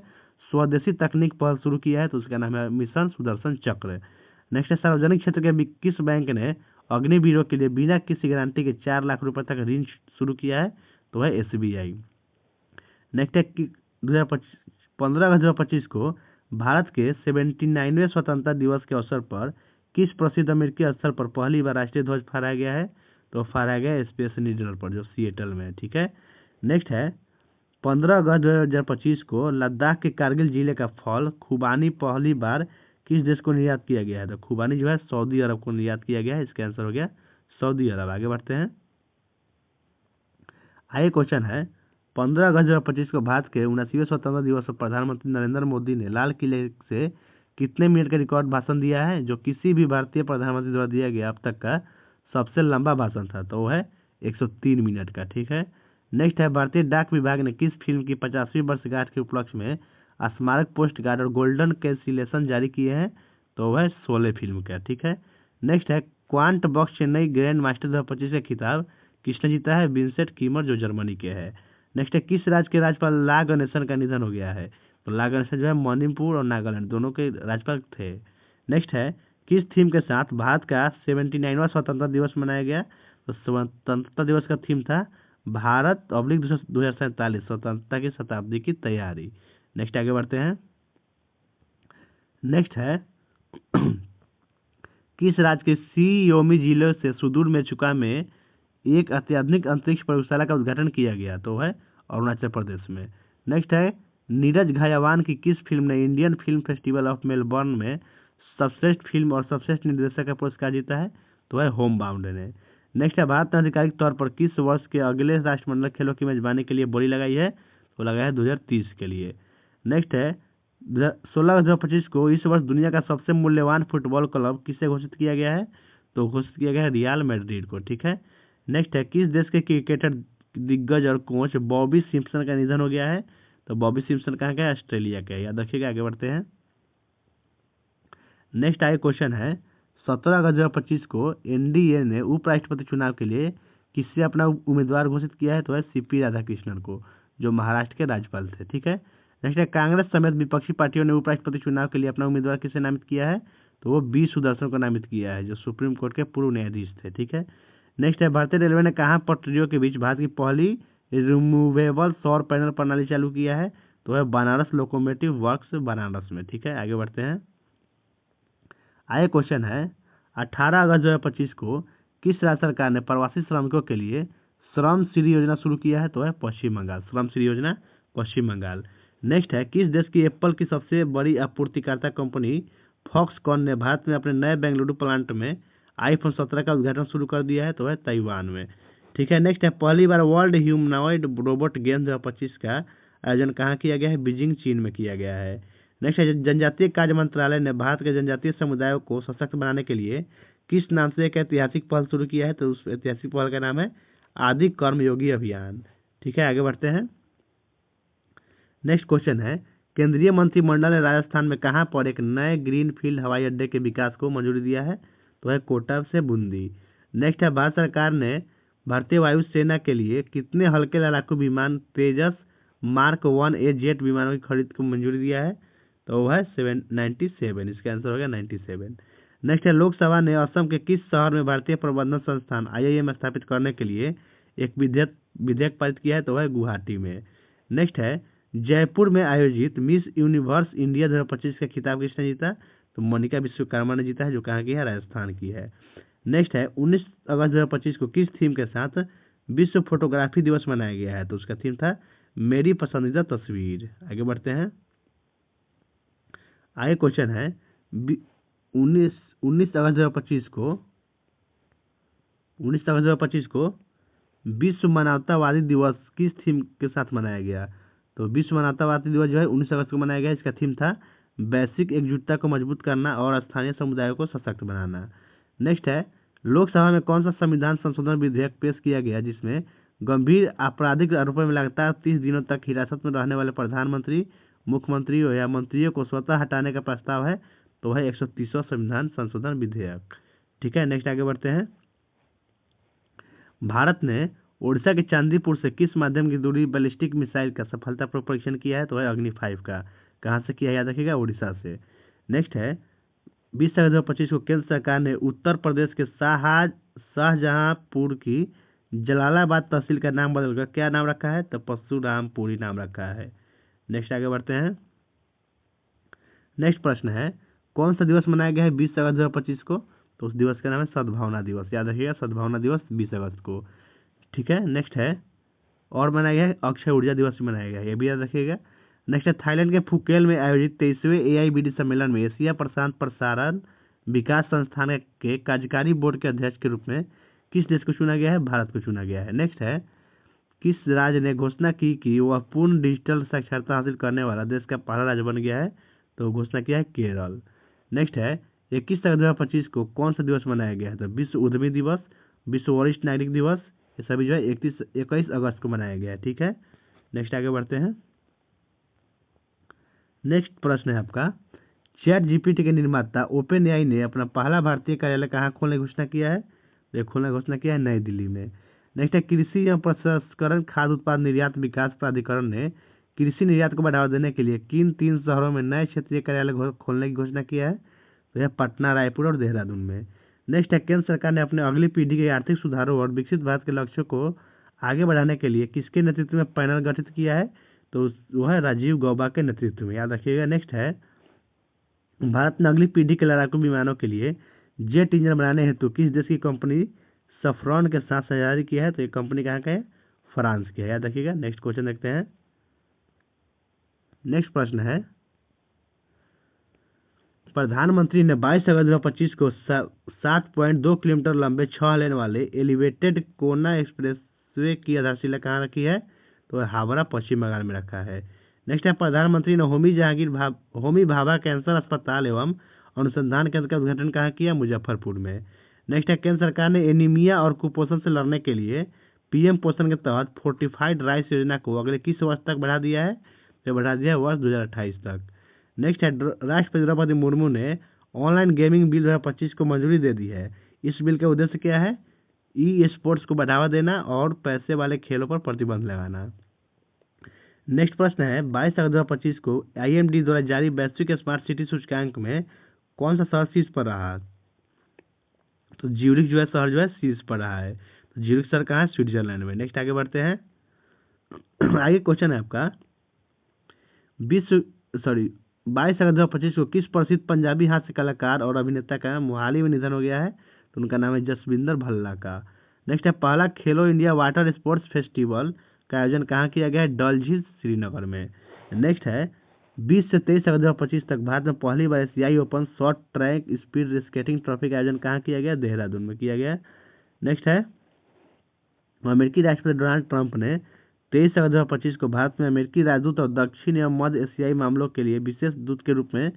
स्वदेशी तकनीक पहल शुरू किया है? तो उसका नाम है मिशन सुदर्शन चक्र। नेक्स्ट है, सार्वजनिक क्षेत्र के किस बैंक ने अग्निवीरों के लिए बिना किसी गारंटी के 4 लाख रुपए तक ऋण शुरू किया है? तो है SBI। नेक्स्ट है, 15 अगस्त 2025 को भारत के 79वें स्वतंत्रता दिवस के अवसर पर किस प्रसिद्ध अमेरिकी स्थल पर पहली बार राष्ट्रीय ध्वज फहराया गया है? तो फहराया गया स्पेस नीडल पर जो सिएटल में है। ठीक है। नेक्स्ट है, 15 अगस्त 2025 को लद्दाख के कारगिल जिले का फल खुबानी पहली बार किस देश को निर्यात किया गया है? तो खुबानी जो है सऊदी अरब को निर्यात किया गया है। इसका आंसर हो गया सऊदी अरब। आगे बढ़ते हैं। आगे क्वेश्चन है, 15 अगस्त 2025 को भारत के 79वें स्वतंत्रता दिवस पर प्रधानमंत्री नरेंद्र मोदी ने लाल किले से कितने मिनट का रिकॉर्ड भाषण दिया है? जो किसी भी भारतीय प्रधानमंत्री द्वारा दिया गया अब तक का सबसे लंबा भाषण था। तो वो है 103 मिनट का। ठीक है। नेक्स्ट है, भारतीय डाक विभाग ने किस फिल्म की 50वीं वर्षगांठ के उपलक्ष्य में स्मारक पोस्ट कार्ड और गोल्डन कैंसिलेशन जारी किए हैं? तो वह है शोले फिल्म का। ठीक है। नेक्स्ट है, quant box Chennai grand master 2025 का खिताब किसने जीता है? विंसेंट कीमर जो जर्मनी के है। नेक्स्ट है, किस राज्य के राज्यपाल ला गणेशन का निधन हो गया है? तो ला गणेशन जो है मणिपुर और नागालैंड दोनों के राज्यपाल थे। नेक्स्ट है, किस थीम के साथ भारत का 79वां स्वतंत्रता दिवस मनाया गया? तो स्वतंत्रता दिवस का थीम था भारत / 2047 स्वतंत्रता की शताब्दी की तैयारी। नेक्स्ट आगे बढ़ते हैं। नेक्स्ट है, किस राज्य के शियोमी जिले से सुदूर मेचुका में एक अत्याधुनिक अंतरिक्ष प्रयोगशाला का उद्घाटन किया गया? तो है अरुणाचल प्रदेश में। नेक्स्ट है, नीरज घायावान की किस फिल्म ने Indian film festival of Melbourne में सर्वश्रेष्ठ फिल्म और सर्वश्रेष्ठ निर्देशक का पुरस्कार जीता है? तो है होम बाउंड ने। नेक्स्ट है, भारत ने आधिकारिक तौर पर किस वर्ष के अगले राष्ट्रमंडल खेलों की मेजबानी के लिए बोली लगाई है? तो लगाया है 2030 के लिए। नेक्स्ट है, 16 अगस्त 2025 को इस वर्ष दुनिया का सबसे मूल्यवान फुटबॉल क्लब किसे घोषित किया गया है? तो घोषित किया गया है रियल मैड्रिड को। ठीक है। नेक्स्ट है, किस देश के क्रिकेटर दिग्गज और कोच बॉबी सिम्पसन का निधन हो गया है? तो बॉबी सिम्पसन कहाँ का है? ऑस्ट्रेलिया का है। याद रखिएगा। आगे बढ़ते हैं। नेक्स्ट आगे क्वेश्चन है, 17 अगस्त 2025 को एनडीए ने उपराष्ट्रपति चुनाव के लिए किससे अपना उम्मीदवार घोषित किया है? तो है सीपी राधाकृष्णन को, जो महाराष्ट्र के राज्यपाल थे। ठीक है। नेक्स्ट है, कांग्रेस समेत विपक्षी पार्टियों ने उपराष्ट्रपति चुनाव के लिए अपना उम्मीदवार किसे नामित किया है? तो वो बी सुदर्शन को नामित किया है, जो सुप्रीम कोर्ट के पूर्व न्यायाधीश थे। ठीक है। नेक्स्ट है, भारतीय रेलवे ने कहाँ पटरियों के बीच भारत की पहली रिमूवेबल सौर पैनल प्रणाली चालू किया है? तो है बनारस लोकोमोटिव वर्क्स बनारस में। ठीक है, आगे बढ़ते हैं। आगे क्वेश्चन है, 18 अगस्त 2025 को किस राज्य सरकार ने प्रवासी श्रमिकों के लिए श्रम श्री योजना शुरू किया है? तो है पश्चिम बंगाल, श्रम श्री योजना पश्चिम बंगाल। नेक्स्ट है, किस देश की एप्पल की सबसे बड़ी आपूर्तिकर्ता कंपनी फॉक्सकॉन ने भारत में अपने नए बेंगलुरु प्लांट में आईफोन 17 का उद्घाटन शुरू कर दिया है? तो है ताइवान में। ठीक है। नेक्स्ट है, पहली बार वर्ल्ड ह्यूमनॉइड रोबोट गेम 2025 का आयोजन कहाँ किया गया है? बीजिंग, चीन में किया गया है। नेक्स्ट है, जनजातीय कार्य मंत्रालय ने भारत के जनजातीय समुदायों को सशक्त बनाने के लिए किस नाम से एक ऐतिहासिक पहल शुरू किया है? तो उस ऐतिहासिक पहल का नाम है आदि कर्मयोगी अभियान। ठीक है, आगे बढ़ते हैं। नेक्स्ट क्वेश्चन है, केंद्रीय मंत्रिमंडल ने राजस्थान में कहां पर एक नए ग्रीन फील्ड हवाई अड्डे के विकास को मंजूरी दिया है? तो है कोटा से बूंदी। नेक्स्ट है, भारत सरकार ने भारतीय वायुसेना के लिए कितने हल्के लड़ाकू विमान तेजस मार्क 1A जेट विमानों की खरीद को मंजूरी दिया है? तो वो है 97। इसका आंसर हो गया 97। नेक्स्ट है, लोकसभा ने असम के किस शहर में भारतीय प्रबंधन संस्थान IIM स्थापित करने के लिए एक विधेयक पारित किया है? तो है गुवाहाटी में। नेक्स्ट है, जयपुर में आयोजित मिस यूनिवर्स इंडिया 2025 का खिताब किसने जीता? तो मोनिका विश्वकर्मा ने जीता है, जो कहाँ की है? राजस्थान की है। नेक्स्ट है, 19 अगस्त 2025 को किस थीम के साथ विश्व फोटोग्राफी दिवस मनाया गया है? तो उसका थीम था मेरी पसंदीदा तस्वीर। आगे बढ़ते हैं। आगे क्वेश्चन है, 19 अगस्त 2025 को विश्व मानवतावादी दिवस किस थीम के साथ मनाया गया? तो विश्व मानवतावादी दिवस जो है 19 अगस्त को मनाया गया। इसका थीम था वैश्विक एकजुटता को मजबूत करना और स्थानीय समुदायों को सशक्त बनाना। नेक्स्ट है, लोकसभा में कौन सा संविधान संशोधन विधेयक पेश किया गया जिसमें गंभीर आपराधिक आरोपों में लगातार 30 दिनों तक हिरासत में रहने वाले प्रधानमंत्री, मुख्यमंत्रियों या मंत्रियों को स्वतः हटाने का प्रस्ताव है? तो है 130वां संविधान संशोधन विधेयक। ठीक है, नेक्स्ट आगे बढ़ते हैं। भारत ने ओडिशा के चांदीपुर से किस माध्यम की दूरी बैलिस्टिक मिसाइल का सफलतापूर्वक परीक्षण किया है? तो है अग्नि 5 का। कहाँ से किया, याद रखिएगा, ओडिशा से। नेक्स्ट है, 20 अगस्त 2025 को केंद्र सरकार ने उत्तर प्रदेश के शाहजहांपुर की जलालाबाद तहसील का नाम बदलकर क्या नाम रखा है? तो परशुरामपुरी नाम रखा है। नेक्स्ट आगे बढ़ते हैं। नेक्स्ट प्रश्न है, कौन सा दिवस मनाया गया है 20 अगस्त 2025 को? तो उस दिवस का नाम है सद्भावना दिवस। याद रखिएगा, सद्भावना दिवस 20 अगस्त को। ठीक है, नेक्स्ट है, और मनाया गया है अक्षय ऊर्जा दिवस भी मनाया गया है, ये भी याद रखिएगा। नेक्स्ट है, थाईलैंड के फुकेल में आयोजित 23वें AIBD सम्मेलन में एशिया प्रशांत प्रसारण विकास संस्थान के कार्यकारी बोर्ड के अध्यक्ष के रूप में किस देश को चुना गया है? भारत को चुना गया है। नेक्स्ट है, किस राज्य ने घोषणा की कि वह पूर्ण डिजिटल साक्षरता हासिल करने वाला देश का पहला राज्य बन गया है? तो घोषणा किया है केरल। नेक्स्ट है, 21 अगस्त 2025 को कौन सा दिवस मनाया गया है? तो विश्व उद्यमी दिवस, विश्व वरिष्ठ नागरिक दिवस, ये सभी जो है 21 अगस्त को मनाया गया है। ठीक है, नेक्स्ट आगे बढ़ते हैं। नेक्स्ट प्रश्न है आपका, ChatGPT के निर्माता OpenAI ने अपना पहला भारतीय कार्यालय कहाँ खोलने की घोषणा किया है? तो ये खोलने की घोषणा किया है नई दिल्ली में। नेक्स्ट है, कृषि एवं प्रसंस्करण खाद्य उत्पाद निर्यात विकास प्राधिकरण ने कृषि निर्यात को बढ़ावा देने के लिए किन 3 शहरों में नए क्षेत्रीय कार्यालय खोलने की घोषणा किया है? तो यह पटना, रायपुर और देहरादून में। नेक्स्ट है, केंद्र सरकार ने अपने अगली पीढ़ी के आर्थिक सुधारों और विकसित भारत के लक्ष्यों को आगे बढ़ाने के लिए किसके नेतृत्व में पैनल गठित किया है? तो वो है राजीव गौबा के नेतृत्व में, याद रखिएगा। नेक्स्ट है, भारत ने अगली पीढ़ी के लड़ाकू विमानों के लिए जेट इंजन बनाने हेतु किस देश की कंपनी सफ्रॉन के साथ साझेदारी की है? तो ये कंपनी कहाँ का है? फ्रांस की है, याद रखिएगा। नेक्स्ट क्वेश्चन देखते हैं। नेक्स्ट प्रश्न है, प्रधानमंत्री ने 22 अगस्त 2025 को 7.2 किलोमीटर लंबे 6 लेन वाले एलिवेटेड कोना एक्सप्रेसवे की आधारशिला कहाँ रखी है? तो हावड़ा, पश्चिम बंगाल में रखा है। नेक्स्ट है, प्रधानमंत्री ने होमी भाभा कैंसर अस्पताल एवं अनुसंधान केंद्र का उद्घाटन कहाँ किया? मुजफ्फरपुर में। नेक्स्ट है, केंद्र सरकार ने एनीमिया और कुपोषण से लड़ने के लिए PM पोषण के तहत फोर्टिफाइड राइस योजना को अगले किस वर्ष तक बढ़ा दिया है? तो बढ़ा दिया है वर्ष 2028 तक। नेक्स्ट है, राष्ट्रपति द्रौपदी मुर्मू ने ऑनलाइन गेमिंग बिल 2025 को मंजूरी दे दी है। इस बिल का उद्देश्य क्या है? ई स्पोर्ट्स को बढ़ावा देना और पैसे वाले खेलों पर प्रतिबंध लगाना। नेक्स्ट प्रश्न है 22 अगस्त 2025 को IMD द्वारा जारी वैश्विक स्मार्ट सिटी सूचकांक में कौन सा शहर शीर्ष पर रहा? तो ज्यूरिख जो है शहर जो है शीर्ष पर रहा है। तो ज्यूरिख शहर कहाँ है? स्विट्जरलैंड में। नेक्स्ट आगे बढ़ते हैं। आगे क्वेश्चन है आपका 22 अगस्त 2025 को किस प्रसिद्ध पंजाबी हास्य कलाकार और अभिनेता का मोहाली में निधन हो गया है? तो उनका नाम है जसविंदर भल्ला का। नेक्स्ट है पहला खेलो इंडिया वाटर स्पोर्ट्स फेस्टिवल का आयोजन कहाँ किया गया है? डल झील श्रीनगर में। नेक्स्ट है 20 से 23 अगस्त 2025 तक भारत में पहली बार एशियाई open short track speed skating trophy का आयोजन कहाँ किया गया? देहरादून में किया गया। नेक्स्ट है अमेरिकी राष्ट्रपति डोनाल्ड ट्रंप ने 23 अगस्त 2025 को भारत में अमेरिकी राजदूत और दक्षिण एवं मध्य एशियाई मामलों के लिए विशेष दूत के रूप में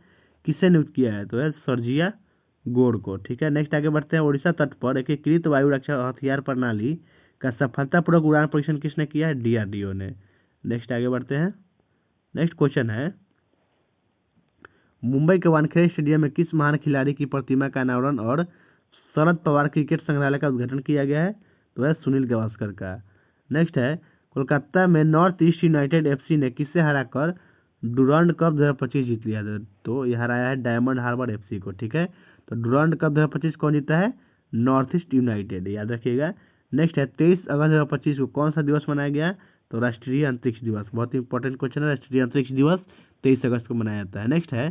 किसे नियुक्त किया है? तो है सर्जिया गोर को। ठीक है, नेक्स्ट आगे बढ़ते हैं। ओडिशा तट पर एकीकृत वायु रक्षा हथियार प्रणाली का सफलतापूर्वक उड़ान परीक्षण किसने किया है? DRDO ने। नेक्स्ट आगे बढ़ते हैं। नेक्स्ट क्वेश्चन है मुंबई के वानखेड़े स्टेडियम में किस महान खिलाड़ी की प्रतिमा का अनावरण और शरद पवार क्रिकेट संग्रहालय का उद्घाटन किया गया है? तो है सुनील गावस्कर का। नेक्स्ट है कोलकाता में नॉर्थ ईस्ट यूनाइटेड FC ने किससे हराकर डुरांड कप 2025 जीत लिया था? तो यह हराया है डायमंड हार्बर FC को। ठीक है, तो डुरांड कप 2025 कौन जीता है? नॉर्थ ईस्ट यूनाइटेड, याद रखिएगा। नेक्स्ट है 23 अगस्त 2025 को कौन सा दिवस मनाया गया? तो राष्ट्रीय अंतरिक्ष दिवस। बहुत ही इंपॉर्टेंट क्वेश्चन है। राष्ट्रीय अंतरिक्ष दिवस 23 अगस्त को मनाया जाता है। नेक्स्ट है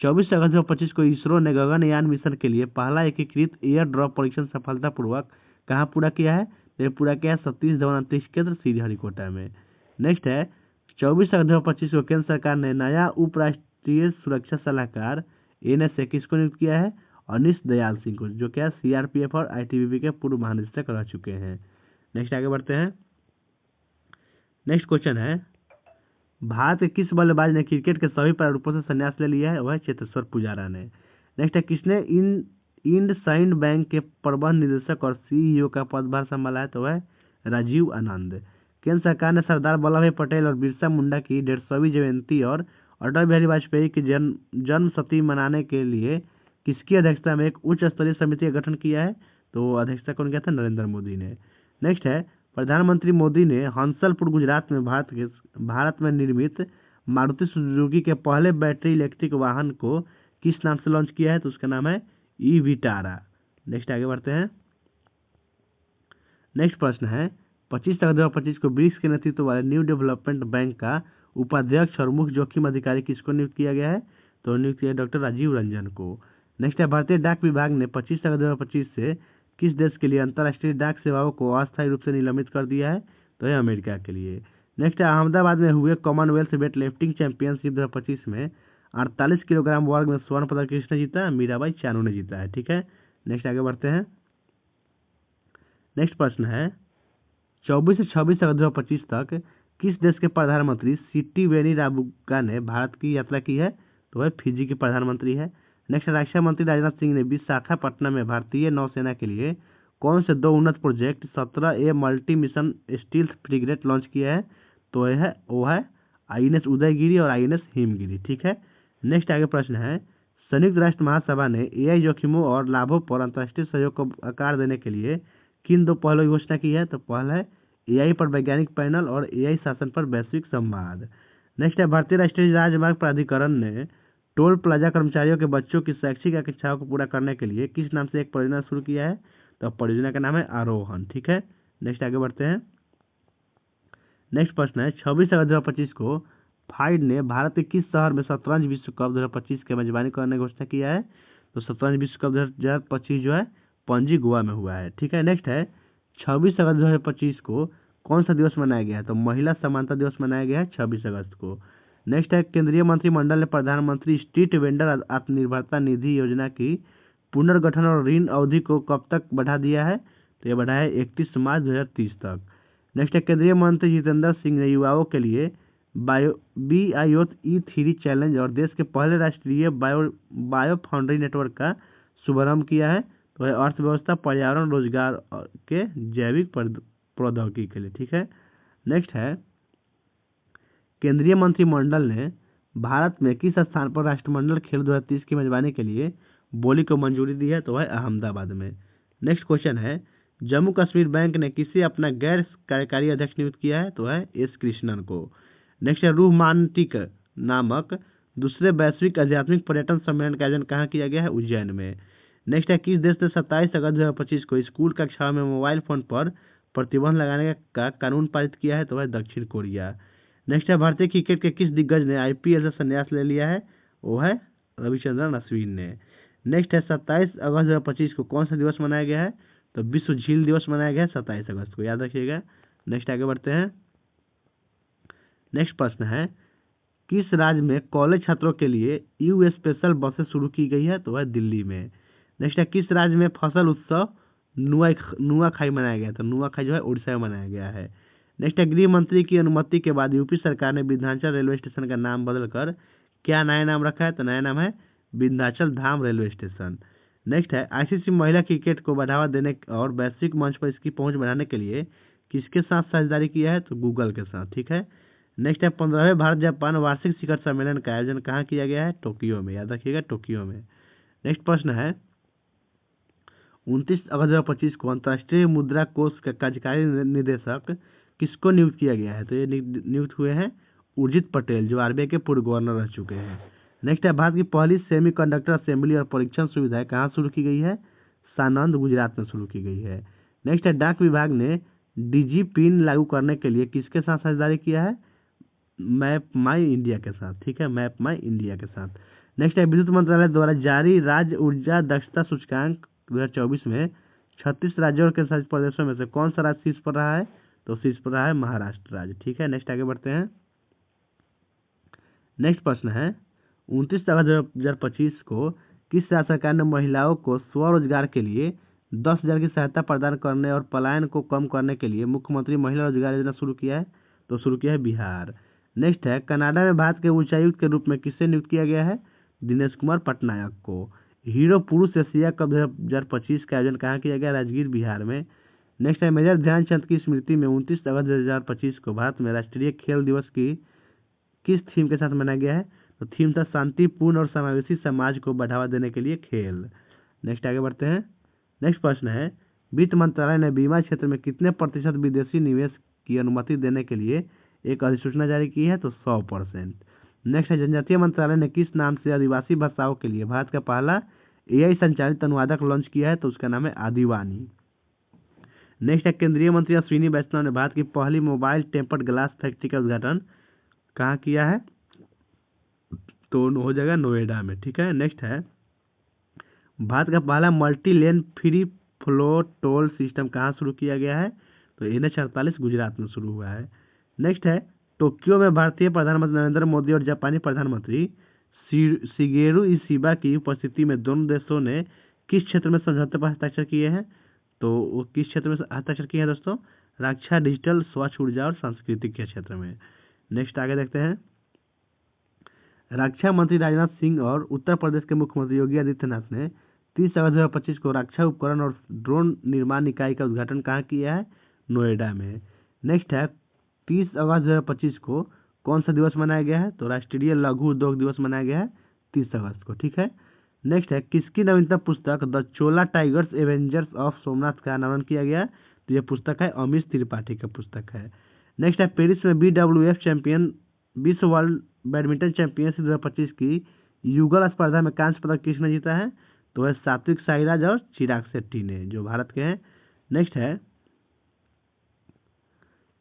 24 अगस्त 2025 को इसरो ने गगनयान मिशन के लिए पहला एकीकृत एयर ड्रॉप परीक्षण सफलतापूर्वक कहाँ पूरा किया है? तो ये पूरा किया है सतीश धवन अंतरिक्ष केंद्र श्रीहरिकोटा में। नेक्स्ट है 24 अगस्त 2025 को केंद्र सरकार ने नया उप राष्ट्रीय सुरक्षा सलाहकार NSA किसको नियुक्त किया है? अनिश दयाल सिंह को, जो क्या CRPF और ITBP के पूर्व महानिदेशक रह चुके हैं। नेक्स्ट आगे बढ़ते हैं। नेक्स्ट क्वेश्चन है भारत के किस बल्लेबाज ने क्रिकेट के सभी प्रारूपों से संन्यास ले लिया है? वह चेतेश्वर पुजारा ने। नेक्स्ट है किसने इंडसइंड बैंक के प्रबंध निदेशक और CEO का पदभार संभाला है? तो वह राजीव आनंद। केंद्र सरकार ने सरदार वल्लभ भाई पटेल और बिरसा मुंडा की 150वीं जयंती और अटल बिहारी वाजपेयी की जन्म शती मनाने के लिए किसकी अध्यक्षता में एक उच्च स्तरीय समिति का गठन किया है? तो अध्यक्षता कौन किया था? नरेंद्र मोदी ने। नेक्स्ट है प्रधानमंत्री मोदी ने हंसलपुर गुजरात में भारत में निर्मित मारुति सुजुकी के पहले बैटरी इलेक्ट्रिक वाहन को किस नाम से लॉन्च किया है? तो उसका नाम है ई-विटारा। नेक्स्ट आगे बढ़ते हैं। नेक्स्ट प्रश्न है 25 अगस्त 2025 को ब्रिक्स के नेतृत्व वाले न्यू डेवलपमेंट बैंक का उपाध्यक्ष और मुख्य जोखिम अधिकारी किसको नियुक्त किया गया है? तो नियुक्त किया डॉक्टर राजीव रंजन को। नेक्स्ट है भारतीय डाक विभाग ने 25 अगस्त 2025 से किस देश के लिए अंतर्राष्ट्रीय डाक सेवाओं को अस्थायी रूप से निलंबित कर दिया है? तो है अमेरिका के लिए। नेक्स्ट है अहमदाबाद में हुए कॉमनवेल्थ वेट लिफ्टिंग चैंपियनशिप 2025 में 48 किलोग्राम वर्ग में स्वर्ण पदक किसने जीता? मीराबाई चानू ने जीता है। ठीक है, नेक्स्ट आगे बढ़ते हैं। नेक्स्ट प्रश्न है 24 से 26 अगस्त 2025 तक किस देश के प्रधानमंत्री सिटी वेनी राबुका ने भारत की यात्रा की है? तो वह फिजी के प्रधानमंत्री है। नेक्स्ट रक्षा मंत्री राजनाथ सिंह ने विशाखापट्टनम में भारतीय नौसेना के लिए कौन से 2 उन्नत project 17A multi mission stealth frigate launch किया है? तो वो है INS उदयगिरी और INS हिमगिरी। ठीक है, नेक्स्ट आगे प्रश्न है संयुक्त राष्ट्र महासभा ने AI जोखिमों और लाभों पर अंतर्राष्ट्रीय सहयोग को आकार देने के लिए किन 2 पहलों की घोषणा की है? तो पहला है AI पर वैज्ञानिक पैनल और AI शासन पर वैश्विक संवाद। नेक्स्ट है भारतीय राष्ट्रीय राजमार्ग प्राधिकरण ने टोल प्लाजा कर्मचारियों के बच्चों की शैक्षिक इच्छाओं को पूरा करने के लिए किस नाम से एक परियोजना शुरू किया है? तो परियोजना का नाम है आरोहण। ठीक है, नेक्स्ट आगे बढ़ते हैं। नेक्स्ट प्रश्न है 26 अगस्त 2025 को फाइड ने भारत के किस शहर में शतरंज विश्व कप 2025 के मेजबानी करने की घोषणा किया है? तो शतरंज विश्व कप 2025 जो है पणजी गोवा में हुआ है। ठीक है, नेक्स्ट है 26 अगस्त 2025 को कौन सा दिवस मनाया गया है? तो महिला समानता दिवस मनाया गया है 26 अगस्त को। नेक्स्ट है केंद्रीय मंत्रिमंडल ने प्रधानमंत्री स्ट्रीट वेंडर आत्मनिर्भरता निधि योजना की पुनर्गठन और ऋण अवधि को कब तक बढ़ा दिया है? तो यह बढ़ा है 31 मार्च 2030 तक। नेक्स्ट है केंद्रीय मंत्री जितेंद्र सिंह ने युवाओं के लिए BIOT E3 चैलेंज और देश के पहले राष्ट्रीय बायो फाउंड्री नेटवर्क का शुभारंभ किया है। तो यह अर्थव्यवस्था, पर्यावरण, रोजगार के जैविक प्रौद्योगिकी के लिए। ठीक है, नेक्स्ट है केंद्रीय मंत्रिमंडल ने भारत में किस स्थान पर राष्ट्रमंडल खेल 2030 की मेजबानी के लिए बोली को मंजूरी दी है, तो वह अहमदाबाद में। नेक्स्ट क्वेश्चन है, जम्मू कश्मीर बैंक ने किसे अपना गैर कार्यकारी अध्यक्ष नियुक्त किया है, तो है एस कृष्णन को। नेक्स्ट है, रोमांटिक नामक दूसरे वैश्विक आध्यात्मिक पर्यटन सम्मेलन का आयोजन कहाँ किया गया है, उज्जैन में। नेक्स्ट है, किस देश ने 27 अगस्त 2025 को स्कूल कक्षाओं में मोबाइल फोन पर प्रतिबंध लगाने का कानून पारित किया है, तो वह दक्षिण कोरिया। नेक्स्ट है, भारतीय क्रिकेट के किस दिग्गज ने आईपीएल से संन्यास ले लिया है, वो है रविचंद्रन अश्विन ने। नेक्स्ट है, 27 अगस्त 2025 को कौन सा दिवस मनाया गया है, तो विश्व झील दिवस मनाया गया है 27 अगस्त को, याद रखिएगा। नेक्स्ट आगे बढ़ते हैं। नेक्स्ट प्रश्न है, किस राज्य में कॉलेज छात्रों के लिए यू स्पेशल बसें शुरू की गई है, तो वह दिल्ली में। नेक्स्ट है, किस राज्य में फसल उत्सव नुआखाई मनाया गया, तो नुआखाई जो है उड़ीसा में मनाया गया है। नेक्स्ट है, गृह मंत्री की अनुमति के बाद यूपी सरकार ने विंध्याचल रेलवे स्टेशन का नाम बदलकर क्या नया नाम रखा है, तो नया नाम है विंध्याचल धाम रेलवे स्टेशन। नेक्स्ट है, आईसीसी महिला क्रिकेट को बढ़ावा देने और वैश्विक मंच पर इसकी पहुंच बढ़ाने के लिए किसके साथ साझेदारी किया है, तो गूगल के साथ, ठीक है। नेक्स्ट है, 15वें भारत जापान वार्षिक शिखर सम्मेलन का आयोजन कहाँ किया गया है, टोक्यो में, याद रखिएगा टोक्यो में। नेक्स्ट प्रश्न है, 29 अगस्त 2025 को अंतर्राष्ट्रीय मुद्रा कोष का कार्यकारी निदेशक किसको नियुक्त किया गया है, तो ये नियुक्त हुए हैं उर्जित पटेल, जो आरबीआई के पूर्व गवर्नर रह चुके हैं। नेक्स्ट है, भारत की पहली सेमीकंडक्टर असेंबली और परीक्षण सुविधाएं कहाँ शुरू की गई है, सानंद गुजरात में शुरू की गई है। नेक्स्ट है, डाक विभाग ने डिजी पिन लागू करने के लिए किसके साथ साझेदारी किया है, मैप माई इंडिया के साथ, ठीक है, मैप माई इंडिया के साथ। नेक्स्ट है, विद्युत मंत्रालय द्वारा जारी राज्य ऊर्जा दक्षता सूचकांक 2024 में 36 राज्यों और केंद्र शासित प्रदेशों में से कौन सा राज्य शीर्ष पर रहा है, तो शीर्ष पर रहा है महाराष्ट्र राज्य, ठीक है। नेक्स्ट आगे बढ़ते हैं। नेक्स्ट प्रश्न है, 29 अगस्त 2025 को किस राज्य सरकार ने महिलाओं को स्वरोजगार के लिए 10,000 की सहायता प्रदान करने और पलायन को कम करने के लिए मुख्यमंत्री महिला रोजगार योजना शुरू किया है, तो शुरू किया है बिहार। नेक्स्ट है, कनाडा में भारत के उच्चायुक्त के रूप में किसे नियुक्त किया गया है, दिनेश कुमार पटनायक को। हीरो पुरुष एशिया कप 2025 का आयोजन कहाँ किया गया, राजगीर बिहार में। नेक्स्ट है, मेजर ध्यानचंद की स्मृति में 29 अगस्त 2025 को भारत में राष्ट्रीय खेल दिवस की किस थीम के साथ मनाया गया है, तो थीम था शांतिपूर्ण और समावेशी समाज को बढ़ावा देने के लिए खेल। नेक्स्ट आगे बढ़ते हैं। नेक्स्ट प्रश्न है, वित्त मंत्रालय ने बीमा क्षेत्र में कितने प्रतिशत विदेशी निवेश की अनुमति देने के लिए एक अधिसूचना जारी की है, तो 100%। नेक्स्ट है, जनजातीय मंत्रालय ने किस नाम से आदिवासी भाषाओं के लिए भारत का पहला एआई संचालित अनुवादक लॉन्च किया है, तो उसका नाम है आदिवानी। नेक्स्ट है, केंद्रीय मंत्री अश्विनी वैष्णव ने भारत की पहली मोबाइल टेम्पर्ड ग्लास फैक्ट्री का उद्घाटन कहाँ किया है, तो हो जाएगा नोएडा में, ठीक है। नेक्स्ट है, भारत का पहला multi lane free flow toll system कहाँ शुरू किया गया है, तो NH48 गुजरात में शुरू हुआ है। नेक्स्ट है, टोक्यो में भारतीय प्रधानमंत्री नरेंद्र मोदी और जापानी प्रधानमंत्री शिगेरू इशिबा की उपस्थिति में दोनों देशों ने किस क्षेत्र में समझौते पर हस्ताक्षर किए हैं, तो वो किस क्षेत्र में हस्ताक्षर किए हैं दोस्तों, रक्षा, डिजिटल, स्वच्छ ऊर्जा और सांस्कृतिक के क्षेत्र में। नेक्स्ट आगे देखते हैं। रक्षा मंत्री राजनाथ सिंह और उत्तर प्रदेश के मुख्यमंत्री योगी आदित्यनाथ ने 30 अगस्त 2025 को रक्षा उपकरण और ड्रोन निर्माण इकाई का उद्घाटन कहाँ किया है, नोएडा में। नेक्स्ट है, 30 अगस्त 2025 को कौन सा दिवस मनाया गया है, तो राष्ट्रीय लघु उद्योग दिवस मनाया गया है 30 अगस्त को, ठीक है। नेक्स्ट है, किसकी नवीनतम पुस्तक the Chola tigers Avengers of Somnath का अनावरण किया गया, तो यह पुस्तक है अमीश त्रिपाठी का पुस्तक है। नेक्स्ट है, पेरिस में BWF चैंपियन विश्व वर्ल्ड बैडमिंटन चैंपियनशिप 2025 की युगल स्पर्धा में कांस्य पदक किसने जीता है, तो है सात्विक साईराज और चिराग शेट्टी ने, जो भारत के हैं। नेक्स्ट है,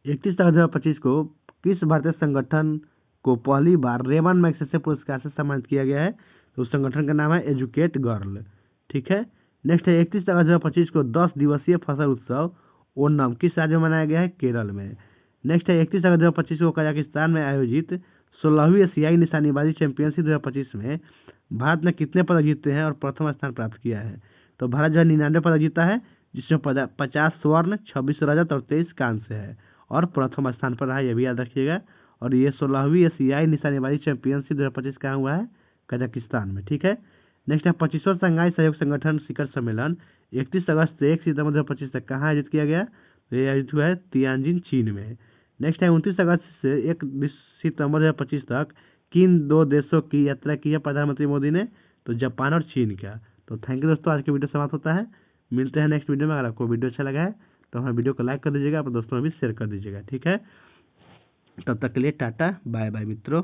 31 अगस्त 2025 को किस भारतीय संगठन को पहली बार रेमन मैग्सेसे पुरस्कार से सम्मानित किया गया है, तो उस संगठन का नाम है एजुकेट गर्ल, ठीक है। नेक्स्ट है, 31 अगस्त 2025 को 10 दिवसीय फसल उत्सव ओणम किस राज्य में मनाया गया है, केरल में। नेक्स्ट है, 31 अगस्त 2025 को कजाकिस्तान में आयोजित 16वीं एशियाई निशानेबाजी चैंपियनशिप 2025 में भारत ने कितने पदक जीते हैं और प्रथम स्थान प्राप्त किया है, तो भारत जो है 99 पदक जीता है, जिसमें 50 स्वर्ण, 26 रजत और 23 कांस्य है, और प्रथम स्थान पर रहा, यह भी याद रखिएगा। और ये 16वीं एशियाई निशानेबाजी चैंपियनशिप 2025 कहाँ हुआ है, कजाकिस्तान में, ठीक है। नेक्स्ट है, 25वां शंघाई सहयोग संगठन शिखर सम्मेलन 31 अगस्त से 1 सितंबर 2025 तक कहाँ आयोजित किया गया, तो ये आयोजित हुआ है तियानजिन, चीन में। नेक्स्ट है, 29 अगस्त से 1 सितंबर 2025 तक किन दो देशों की यात्रा की है प्रधानमंत्री मोदी ने, तो जापान और चीन का। तो थैंक यू दोस्तों, आज की वीडियो समाप्त होता है। मिलते हैं नेक्स्ट वीडियो में। अगर आपको वीडियो अच्छा लगा है तो हमारे वीडियो को लाइक कर दीजिएगा, अपने दोस्तों में भी शेयर कर दीजिएगा, ठीक है। तब तक के लिए टाटा बाय बाय मित्रों।